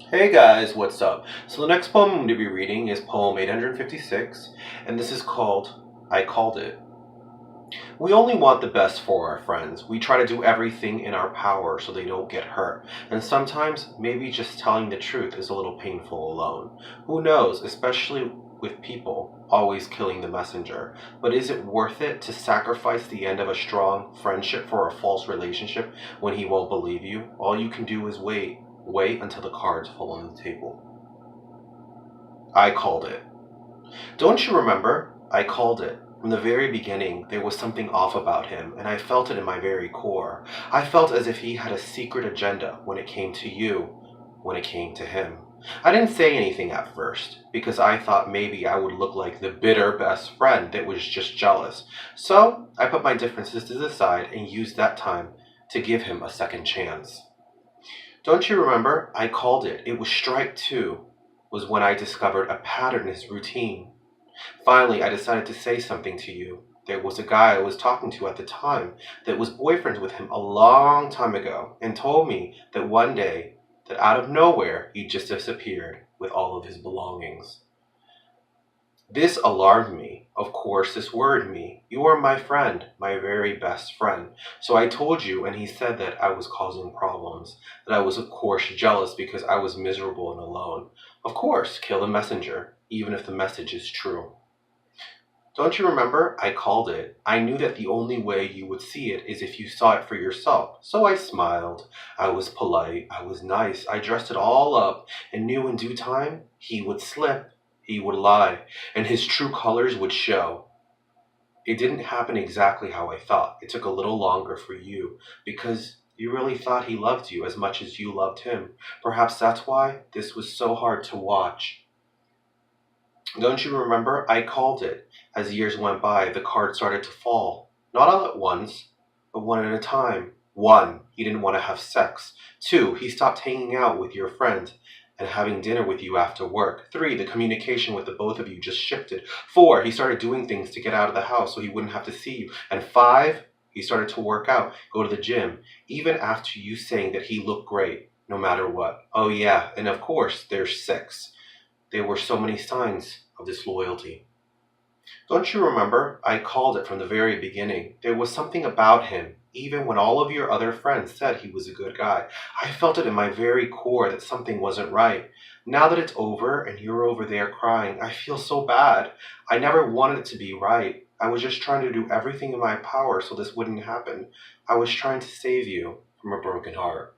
Hey guys, what's up? So the next poem I'm going to be reading is poem 856, and this is called I Called It. We only want the best for our friends. We try to do everything in our power so they don't get hurt. And sometimes, maybe just telling the truth is a little painful alone. Who knows, especially with people always killing the messenger. But is it worth it to sacrifice the end of a strong friendship for a false relationship when he won't believe you? All you can do is wait. Wait until the cards fall on the table. I called it. Don't you remember? I called it. From the very beginning, there was something off about him, and I felt it in my very core. I felt as if he had a secret agenda when it came to you, when it came to him. I didn't say anything at first, because I thought maybe I would look like the bitter best friend that was just jealous. So I put my differences to the side and used that time to give him a second chance. Don't you remember? I called it. It was strike two, was when I discovered a pattern in his routine. Finally, I decided to say something to you. There was a guy I was talking to at the time that was boyfriends with him a long time ago and told me that one day, that out of nowhere, he just disappeared with all of his belongings. This alarmed me. Of course, this worried me. You are my friend, my very best friend. So I told you, and he said that I was causing problems. That I was, of course, jealous because I was miserable and alone. Of course, kill the messenger, even if the message is true. Don't you remember? I called it. I knew that the only way you would see it is if you saw it for yourself. So I smiled. I was polite. I was nice. I dressed it all up and knew in due time he would slip. He would lie, and his true colors would show. It didn't happen exactly how I thought. It took a little longer for you because you really thought he loved you as much as you loved him. Perhaps that's why this was so hard to watch. Don't you remember? I called it. As years went by, the cards started to fall. Not all at once, but one at a time. One, he didn't want to have sex. Two, he stopped hanging out with your friends and having dinner with you after work. Three, the communication with the both of you just shifted. Four, he started doing things to get out of the house so he wouldn't have to see you. And five, he started to work out, go to the gym, even after you saying that he looked great, no matter what. Oh yeah, and of course, there's six. There were so many signs of disloyalty. Don't you remember? I called it from the very beginning. There was something about him, even when all of your other friends said he was a good guy. I felt it in my very core that something wasn't right. Now that it's over and you're over there crying, I feel so bad. I never wanted it to be right. I was just trying to do everything in my power so this wouldn't happen. I was trying to save you from a broken heart.